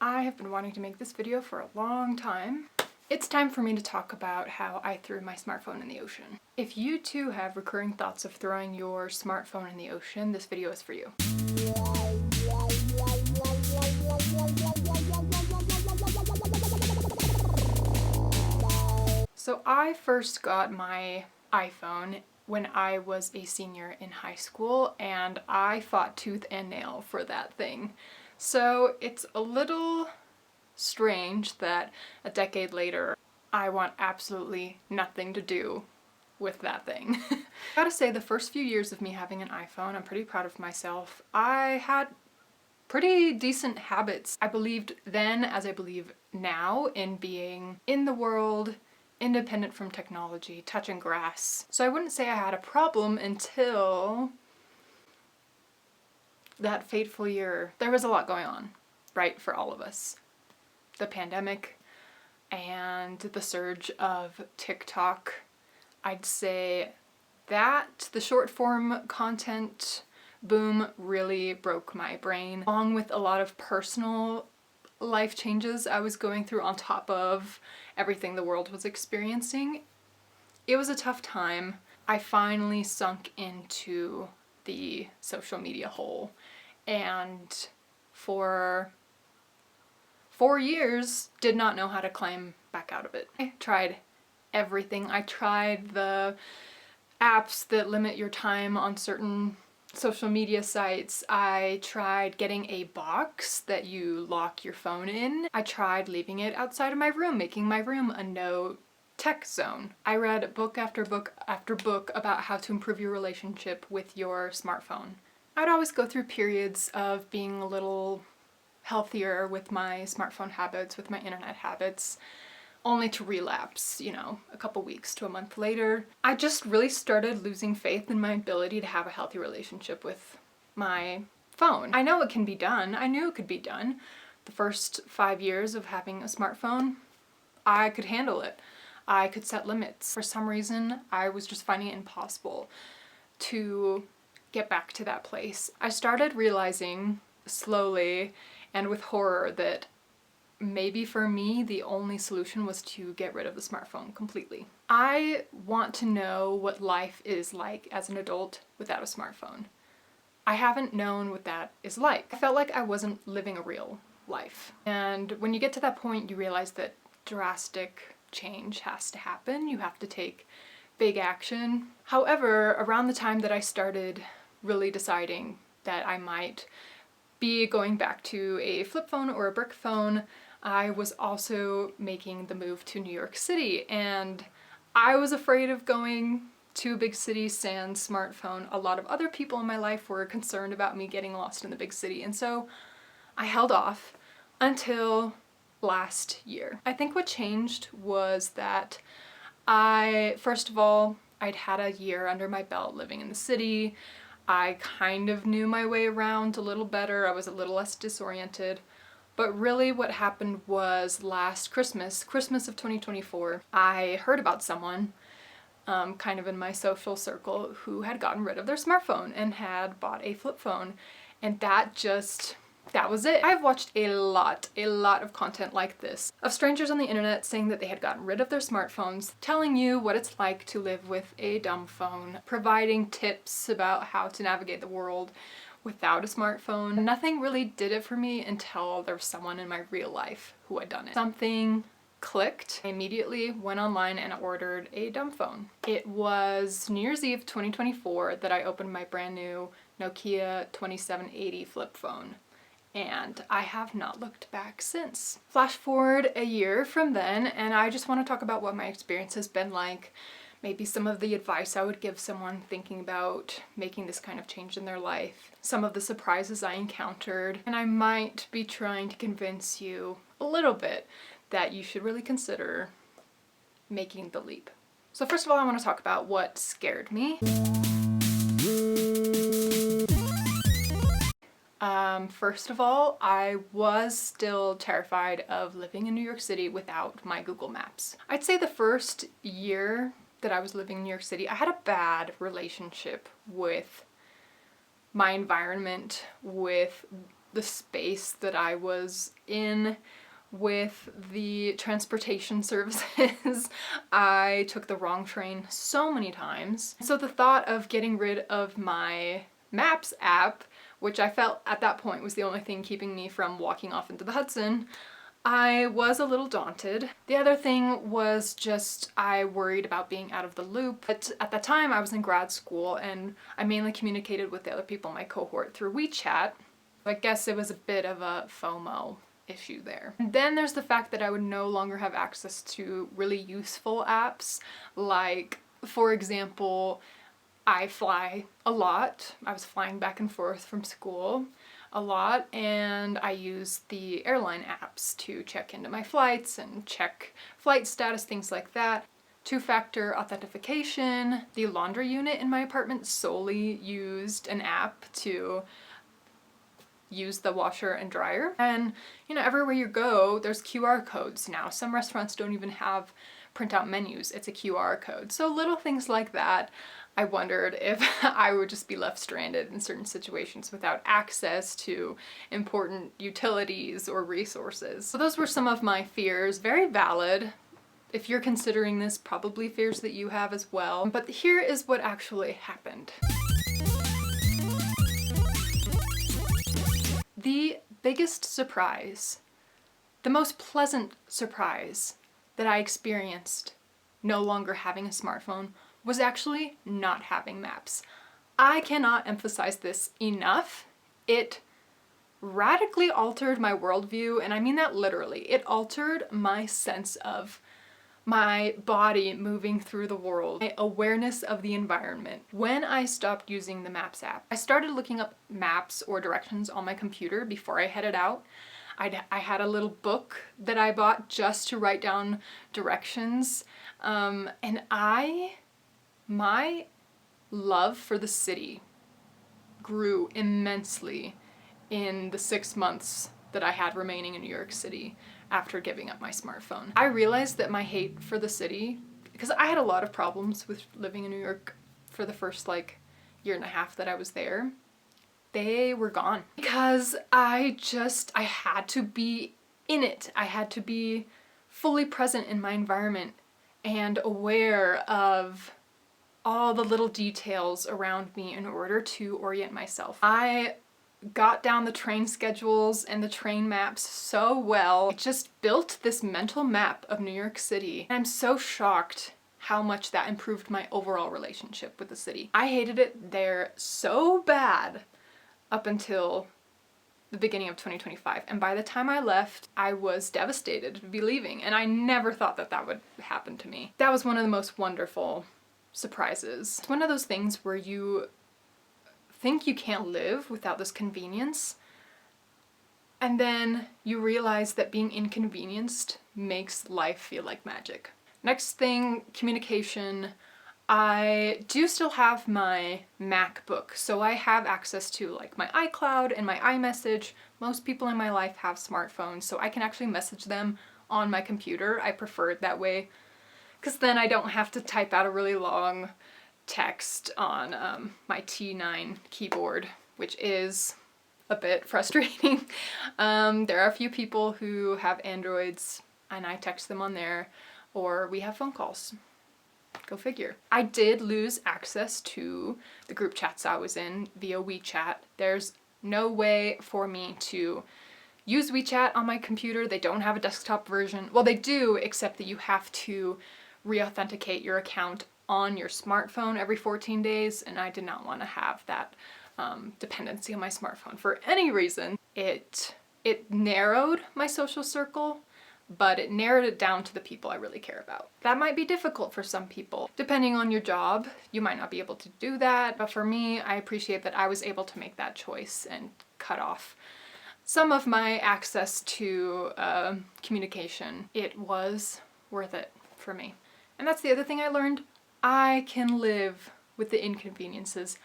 I have been wanting to make this video for a long time. It's time for me to talk about how I threw my smartphone in the ocean. If you too have recurring thoughts of throwing your smartphone in the ocean, this video is for you. So I first got my iPhone when I was a senior in high school, and I fought tooth and nail for that thing. So it's a little strange that a decade later I want absolutely nothing to do with that thing. I gotta say, the first few years of me having an iPhone, I'm pretty proud of myself. I had pretty decent habits. I believed then, as I believe now, in being in the world, independent from technology, touching grass. So I wouldn't say I had a problem until that fateful year. There was a lot going on, right, for all of us. The pandemic and the surge of TikTok. I'd say that the short form content boom really broke my brain, along with a lot of personal life changes I was going through on top of everything the world was experiencing. It was a tough time. I finally sunk into the social media hole, and for 4 years did not know how to climb back out of it. I tried everything. I tried the apps that limit your time on certain social media sites. I tried getting a box that you lock your phone in. I tried leaving it outside of my room, making my room a no tech zone. I read book after book after book about how to improve your relationship with your smartphone. I'd always go through periods of being a little healthier with my smartphone habits, with my internet habits, only to relapse, a couple weeks to a month later. I just really started losing faith in my ability to have a healthy relationship with my phone. I know it can be done. I knew it could be done. The first 5 years of having a smartphone, I could handle it. I could set limits. For some reason, I was just finding it impossible to get back to that place. I started realizing slowly and with horror that maybe for me the only solution was to get rid of the smartphone completely. I want to know what life is like as an adult without a smartphone. I haven't known what that is like. I felt like I wasn't living a real life. And when you get to that point, you realize that drastic change has to happen. You have to take big action. However, around the time that I started really deciding that I might be going back to a flip phone or a brick phone, I was also making the move to New York City, and I was afraid of going to a big city sans smartphone. A lot of other people in my life were concerned about me getting lost in the big city, and so I held off until last year. I think what changed was that first of all, I'd had a year under my belt living in the city. I kind of knew my way around a little better. I was a little less disoriented. But really what happened was last Christmas of 2024, I heard about someone kind of in my social circle who had gotten rid of their smartphone and had bought a flip phone. And that was it. I've watched a lot of content like this of strangers on the internet saying that they had gotten rid of their smartphones, telling you what it's like to live with a dumb phone, providing tips about how to navigate the world without a smartphone. Nothing really did it for me until there was someone in my real life who had done it. Something clicked. I immediately went online and ordered a dumb phone. It was New Year's Eve 2024 that I opened my brand new Nokia 2780 flip phone, and I have not looked back since. Flash forward a year from then, and I just want to talk about what my experience has been like, maybe some of the advice I would give someone thinking about making this kind of change in their life, some of the surprises I encountered, and I might be trying to convince you a little bit that you should really consider making the leap. So first of all, I want to talk about what scared me. First of all, I was still terrified of living in New York City without my Google Maps. I'd say the first year that I was living in New York City, I had a bad relationship with my environment, with the space that I was in with the transportation services. I took the wrong train so many times. So the thought of getting rid of my Maps app, which I felt at that point was the only thing keeping me from walking off into the Hudson, I was a little daunted. The other thing was just I worried about being out of the loop. But at the time I was in grad school and I mainly communicated with the other people in my cohort through WeChat. I guess it was a bit of a FOMO issue there. And then there's the fact that I would no longer have access to really useful apps. Like, for example, I fly a lot. I was flying back and forth from school a lot, and I use the airline apps to check into my flights and check flight status, things like that. Two-factor authentication. The laundry unit in my apartment solely used an app to use the washer and dryer. And you know, everywhere you go, there's QR codes now. Some restaurants don't even have printout menus. It's a QR code. So little things like that. I wondered if I would just be left stranded in certain situations without access to important utilities or resources. So those were some of my fears, very valid. If you're considering this, probably fears that you have as well. But here is what actually happened. The biggest surprise, the most pleasant surprise that I experienced no longer having a smartphone was actually not having maps. I cannot emphasize this enough. It radically altered my worldview, and I mean that literally. It altered my sense of my body moving through the world, my awareness of the environment. When I stopped using the Maps app, I started looking up maps or directions on my computer before I headed out. I had a little book that I bought just to write down directions, and my love for the city grew immensely in the 6 months that I had remaining in New York City after giving up my smartphone. I realized that my hate for the city, because I had a lot of problems with living in New York for the first year and a half that I was there, they were gone. Because I had to be in it. I had to be fully present in my environment and aware of all the little details around me in order to orient myself. I got down the train schedules and the train maps so well. I just built this mental map of New York City. And I'm so shocked how much that improved my overall relationship with the city. I hated it there so bad up until the beginning of 2025. And by the time I left, I was devastated to be leaving. And I never thought that that would happen to me. That was one of the most wonderful surprises. It's one of those things where you think you can't live without this convenience, and then you realize that being inconvenienced makes life feel like magic. Next thing, communication. I do still have my MacBook, so I have access to my iCloud and my iMessage. Most people in my life have smartphones, so I can actually message them on my computer. I prefer it that way, because then I don't have to type out a really long text on my T9 keyboard, which is a bit frustrating. There are a few people who have Androids and I text them on there, or we have phone calls. Go figure. I did lose access to the group chats I was in via WeChat. There's no way for me to use WeChat on my computer. They don't have a desktop version. Well, they do, except that you have to re-authenticate your account on your smartphone every 14 days, and I did not want to have that dependency on my smartphone for any reason. It narrowed my social circle, but it narrowed it down to the people I really care about. That might be difficult for some people. Depending on your job, you might not be able to do that, but for me, I appreciate that I was able to make that choice and cut off some of my access to communication. It was worth it for me. And that's the other thing I learned. I can live with the inconveniences.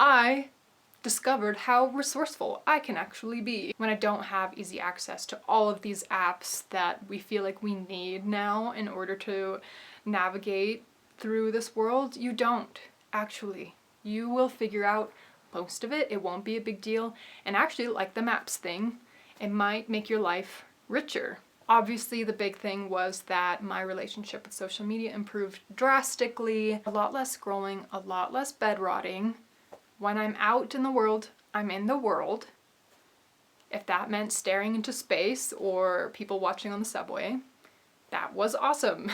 I discovered how resourceful I can actually be when I don't have easy access to all of these apps that we feel like we need now in order to navigate through this world. You don't, actually. You will figure out most of it, it won't be a big deal. And actually, like the maps thing, it might make your life richer. Obviously, the big thing was that my relationship with social media improved drastically. A lot less scrolling, a lot less bed rotting. When I'm out in the world, I'm in the world. If that meant staring into space or people watching on the subway, that was awesome.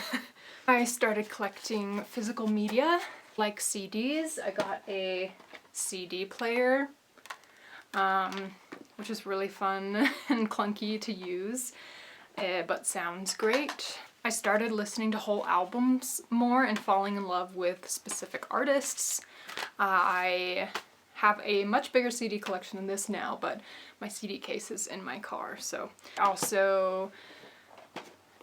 I started collecting physical media, like CDs. I got a CD player, which is really fun and clunky to use, but sounds great. I started listening to whole albums more and falling in love with specific artists. I have a much bigger CD collection than this now, but my CD case is in my car. So I also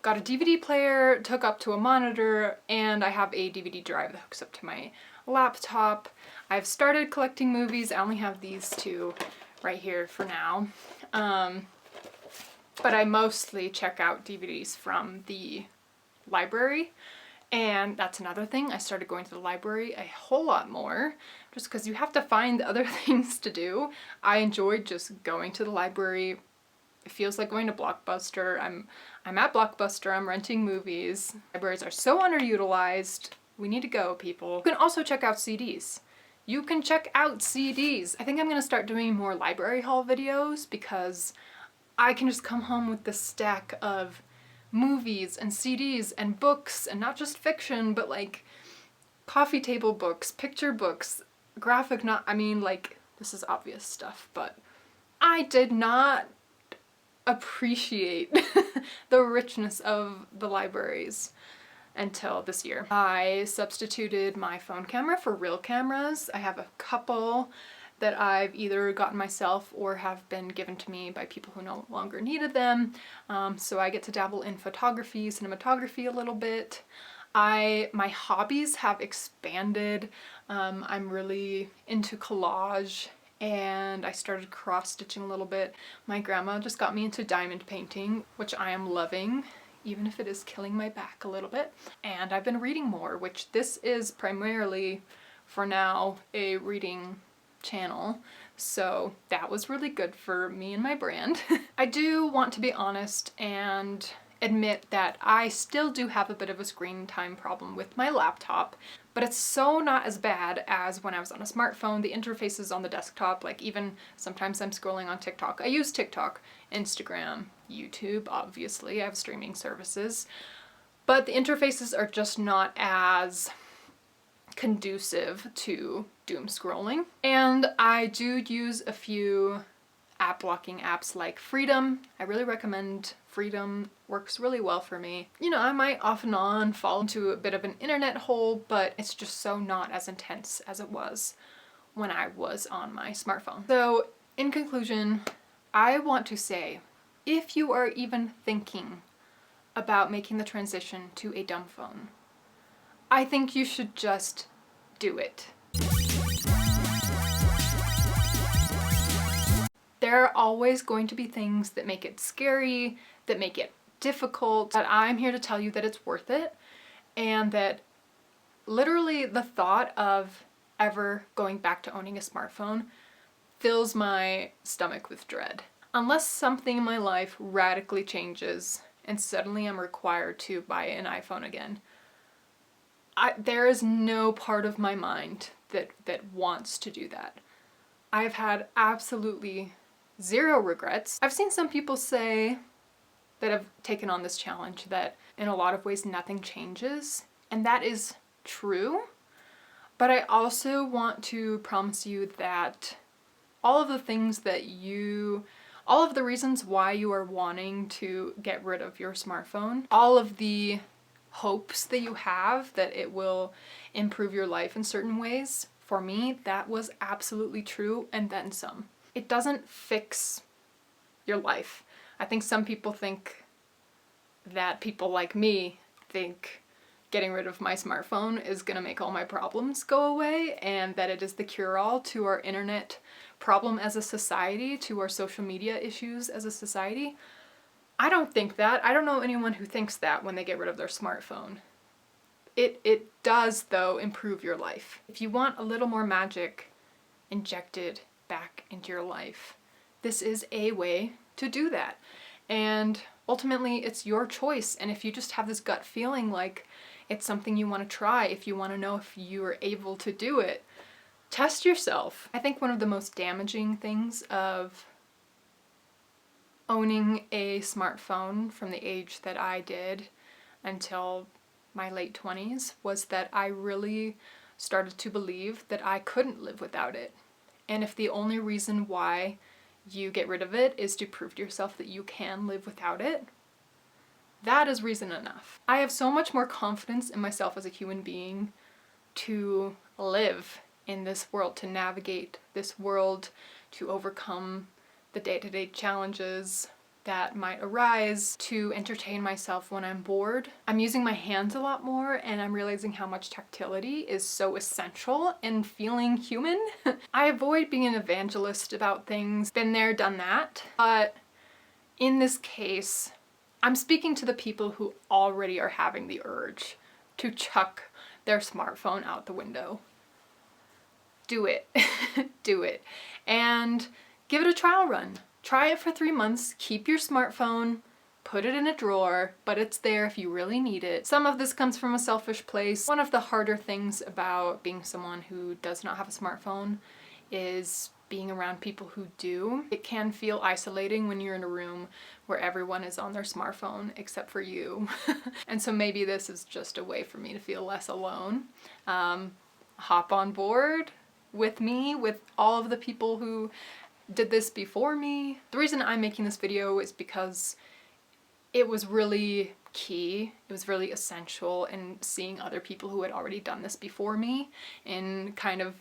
got a DVD player, took hook up to a monitor, and I have a DVD drive that hooks up to my laptop. I've started collecting movies. I only have these two right here for now. But I mostly check out DVDs from the library. And that's another thing. I started going to the library a whole lot more just because you have to find other things to do. I enjoyed just going to the library. It feels like going to Blockbuster. I'm at Blockbuster, I'm renting movies. Libraries are so underutilized. We need to go, people. You can also check out CDs. You can check out CDs. I think I'm gonna start doing more library haul videos because I can just come home with this stack of movies and CDs and books, and not just fiction, but like coffee table books, picture books, graphic I mean, like, this is obvious stuff, but I did not appreciate the richness of the libraries until this year. I substituted my phone camera for real cameras. I have a couple that I've either gotten myself or have been given to me by people who no longer needed them. So I get to dabble in photography, cinematography a little bit. My hobbies have expanded. I'm really into collage, and I started cross-stitching a little bit. My grandma just got me into diamond painting, which I am loving, even if it is killing my back a little bit. And I've been reading more, which this is primarily, for now, a reading channel, so that was really good for me and my brand. I do want to be honest and admit that I still do have a bit of a screen time problem with my laptop, but it's so not as bad as when I was on a smartphone. The interfaces on the desktop, like even sometimes I'm scrolling on TikTok. I use TikTok, Instagram, YouTube, obviously. I have streaming services, but the interfaces are just not as conducive to doom scrolling. And I do use a few app blocking apps like Freedom. I really recommend Freedom. Works really well for me. You know, I might off and on fall into a bit of an internet hole, but it's just so not as intense as it was when I was on my smartphone. So in conclusion, I want to say, if you are even thinking about making the transition to a dumb phone, I think you should just do it. There are always going to be things that make it scary, that make it difficult, but I'm here to tell you that it's worth it, and that literally the thought of ever going back to owning a smartphone fills my stomach with dread. Unless something in my life radically changes and suddenly I'm required to buy an iPhone again, there is no part of my mind that wants to do that. I've had absolutely zero regrets. I've seen some people say that have taken on this challenge that in a lot of ways nothing changes, and that is true. But I also want to promise you that all of the things that all of the reasons why you are wanting to get rid of your smartphone, all of the hopes that you have that it will improve your life in certain ways, for me, that was absolutely true, and then some. It doesn't fix your life. I think some people think that people like me think getting rid of my smartphone is gonna make all my problems go away, and that it is the cure-all to our internet problem as a society, to our social media issues as a society. I don't think that. I don't know anyone who thinks that when they get rid of their smartphone. It does, though, improve your life. If you want a little more magic injected back into your life. This is a way to do that. And ultimately, it's your choice. And if you just have this gut feeling like it's something you want to try, if you want to know if you are able to do it, test yourself. I think one of the most damaging things of owning a smartphone from the age that I did until my late 20s was that I really started to believe that I couldn't live without it. And if the only reason why you get rid of it is to prove to yourself that you can live without it, that is reason enough. I have so much more confidence in myself as a human being to live in this world, to navigate this world, to overcome the day-to-day challenges that might arise, to entertain myself when I'm bored. I'm using my hands a lot more, and I'm realizing how much tactility is so essential in feeling human. I avoid being an evangelist about things. Been there, done that. But in this case, I'm speaking to the people who already are having the urge to chuck their smartphone out the window. Do it. Do it. And give it a trial run. Try it for 3 months, keep your smartphone, put it in a drawer, but it's there if you really need it. Some of this comes from a selfish place. One of the harder things about being someone who does not have a smartphone is being around people who do. It can feel isolating when you're in a room where everyone is on their smartphone except for you. And so maybe this is just a way for me to feel less alone. Hop on board with me, with all of the people who did this before me. The reason I'm making this video is because it was really key, it was really essential in seeing other people who had already done this before me and kind of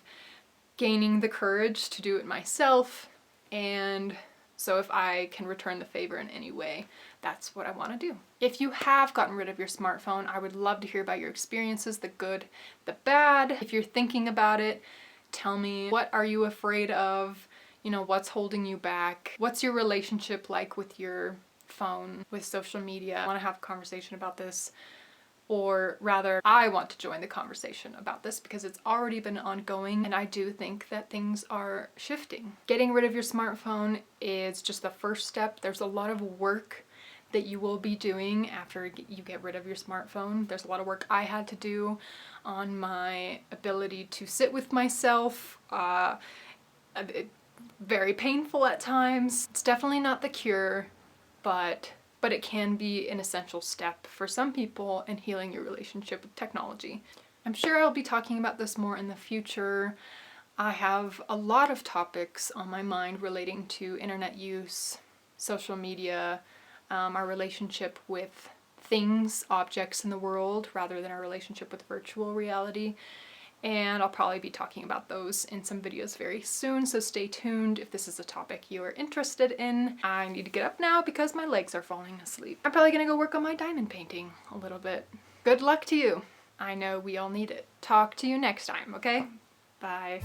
gaining the courage to do it myself. And so if I can return the favor in any way, that's what I want to do. If you have gotten rid of your smartphone, I would love to hear about your experiences, the good, the bad. If you're thinking about it, tell me, what are you afraid of? You know, what's holding you back? What's your relationship like with your phone, with social media? I want to have a conversation about this, or rather, I want to join the conversation about this because it's already been ongoing, and I do think that things are shifting. Getting rid of your smartphone is just the first step. There's a lot of work that you will be doing after you get rid of your smartphone. There's a lot of work I had to do on my ability to sit with myself. Very painful at times. It's definitely not the cure, but it can be an essential step for some people in healing your relationship with technology. I'm sure I'll be talking about this more in the future. I have a lot of topics on my mind relating to internet use, social media, our relationship with things, objects in the world, rather than our relationship with virtual reality. And I'll probably be talking about those in some videos very soon, so stay tuned if this is a topic you are interested in. I need to get up now because my legs are falling asleep. I'm probably gonna go work on my diamond painting a little bit. Good luck to you. I know we all need it. Talk to you next time, okay? Bye.